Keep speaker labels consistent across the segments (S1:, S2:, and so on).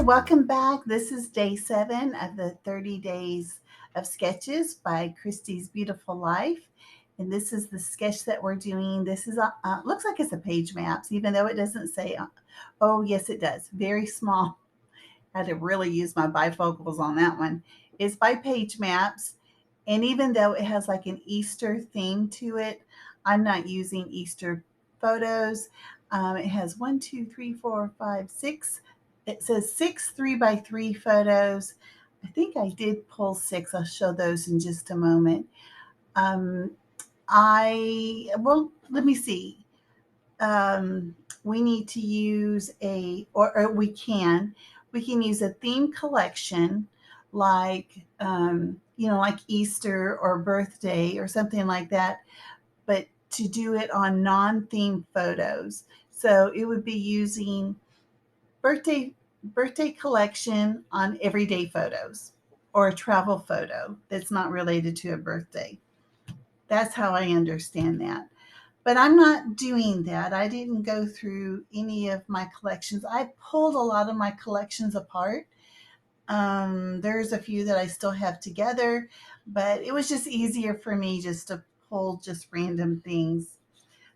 S1: welcome back. This is day 7 of the 30 Days of Sketches by Christie's Beautiful Life. And this is the sketch that we're doing. This is, looks like it's a page maps, even though it doesn't say, oh, yes, it does. Very small. I had to really use my bifocals on that one. It's by page maps. And even though it has like an Easter theme to it, I'm not using Easter photos. It has 1, 2, 3, 4, 5, 6. It says 6 3x3 photos. I think I did pull 6. I'll show those in just a moment. Um, let me see. We need to use we can use a theme collection like Easter or birthday or something like that, but to do it on non-themed photos. So it would be using birthday birthday collection on everyday photos or a travel photo that's not related to a birthday. That's how I understand that. But I'm not doing that. I didn't go through any of my collections. I pulled a lot of my collections apart. There's a few that I still have together, but it was just easier for me just to pull just random things.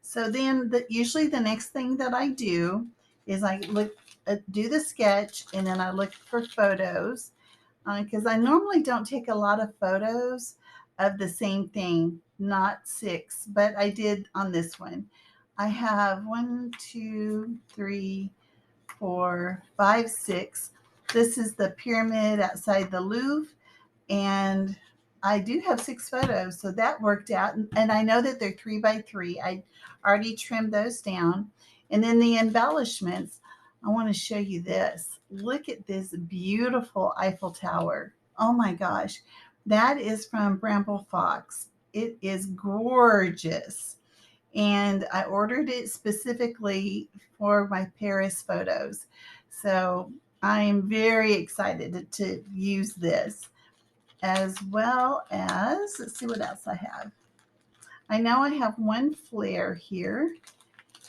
S1: So then, usually the next thing that I do is I do the sketch, and then I look for photos because I normally don't take a lot of photos of the same thing, not 6, but I did on this one. I have 1, 2, 3, 4, 5, 6. This is the pyramid outside the Louvre, and I do have 6 photos, so that worked out. And I know that they're 3x3. I already trimmed those down. And then the embellishments, I want to show you this. Look at this beautiful Eiffel Tower. Oh my gosh. That is from Bramble Fox. It is gorgeous. And I ordered it specifically for my Paris photos. So I am very excited to use this, as well as, let's see what else I have. I know I have one flare here,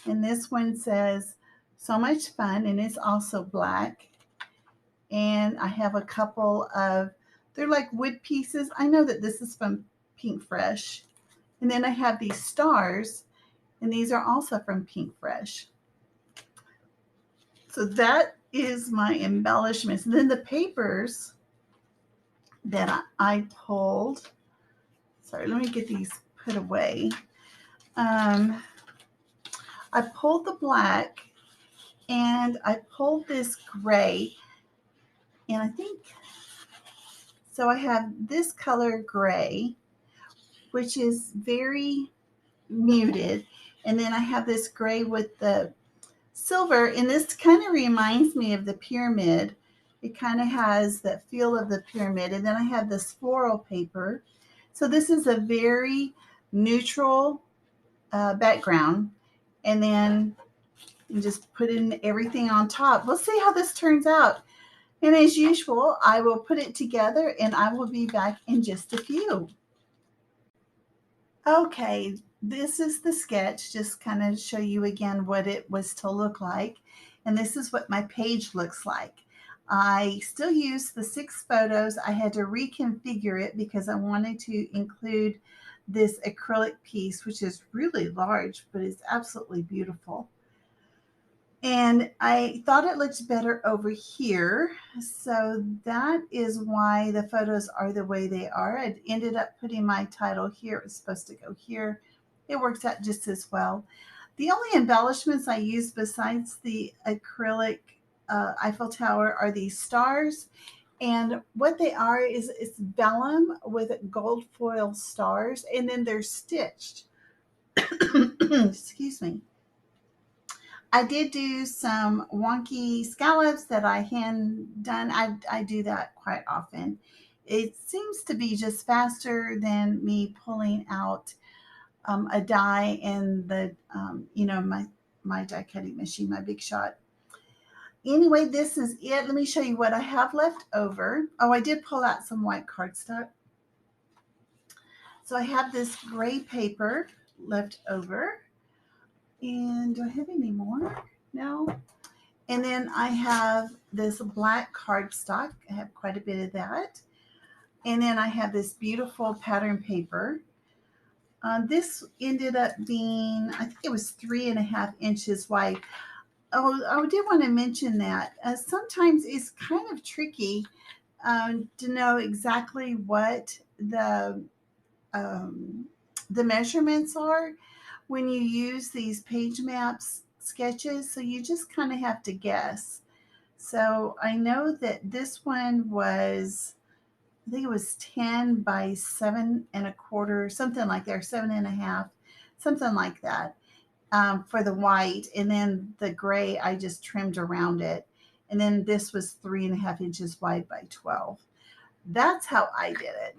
S1: and this one says so much fun, and it's also black. And I have a couple of, they're like wood pieces. I know that this is from Pink Fresh. And then I have these stars, and these are also from Pink Fresh. So that is my embellishments. And then the papers that I pulled. Sorry, let me get these put away. I pulled the black, and I pulled this gray, and I think, so I have this color gray, which is very muted, and then I have this gray with the silver, and this kind of reminds me of the pyramid. It kind of has that feel of the pyramid. And then I have this floral paper. So this is a very neutral background. And then you just put in everything on top. We'll see how this turns out. And as usual, I will put it together, and I will be back in just a few. Okay, this is the sketch, just kind of show you again what it was to look like. And this is what my page looks like. I still use the 6 photos. I had to reconfigure it because I wanted to include this acrylic piece, which is really large, but it's absolutely beautiful. And I thought it looked better over here. So that is why the photos are the way they are. I ended up putting my title here. It was supposed to go here. It works out just as well. The only embellishments I use besides the acrylic Eiffel Tower are these stars. And what they are is it's vellum with gold foil stars, and then they're stitched. Excuse me. I did do some wonky scallops that I hand done. I do that quite often. It seems to be just faster than me pulling out a die in the, my die cutting machine, my Big Shot. Anyway, this is it. Let me show you what I have left over. Oh, I did pull out some white cardstock. So I have this gray paper left over. And do I have any more? No. And then I have this black cardstock. I have quite a bit of that. And then I have this beautiful pattern paper. This ended up being, I think it was 3.5 inches wide. Oh, I did want to mention that sometimes it's kind of tricky to know exactly what um, the measurements are when you use these page maps sketches. So you just kind of have to guess. So I know that this one was, I think it was 10 by 7.25, something like that, or 7.5, something like that, for the white. And then the gray, I just trimmed around it. And then this was 3.5 inches wide by 12. That's how I did it.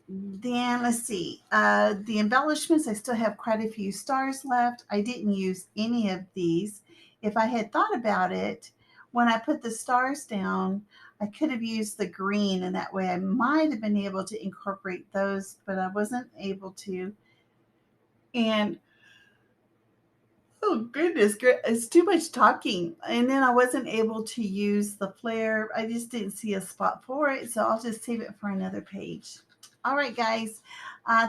S1: Then let's see. The embellishments, I still have quite a few stars left. I didn't use any of these. If I had thought about it, when I put the stars down, I could have used the green, and that way I might have been able to incorporate those, but I wasn't able to. And oh goodness, it's too much talking. And then I wasn't able to use the flare. I just didn't see a spot for it, so I'll just save it for another page. All right, guys.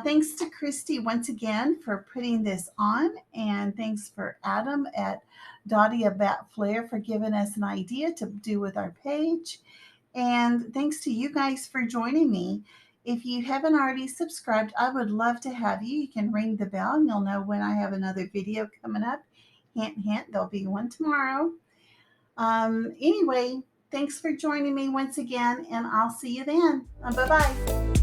S1: Thanks to Christy once again for putting this on, and thanks for Adam at Dottie Bat Flare for giving us an idea to do with our page. And thanks to you guys for joining me. If you haven't already subscribed, I would love to have you. You can ring the bell and you'll know when I have another video coming up. Hint, hint, there'll be one tomorrow. Anyway, thanks for joining me once again, and I'll see you then. Bye bye.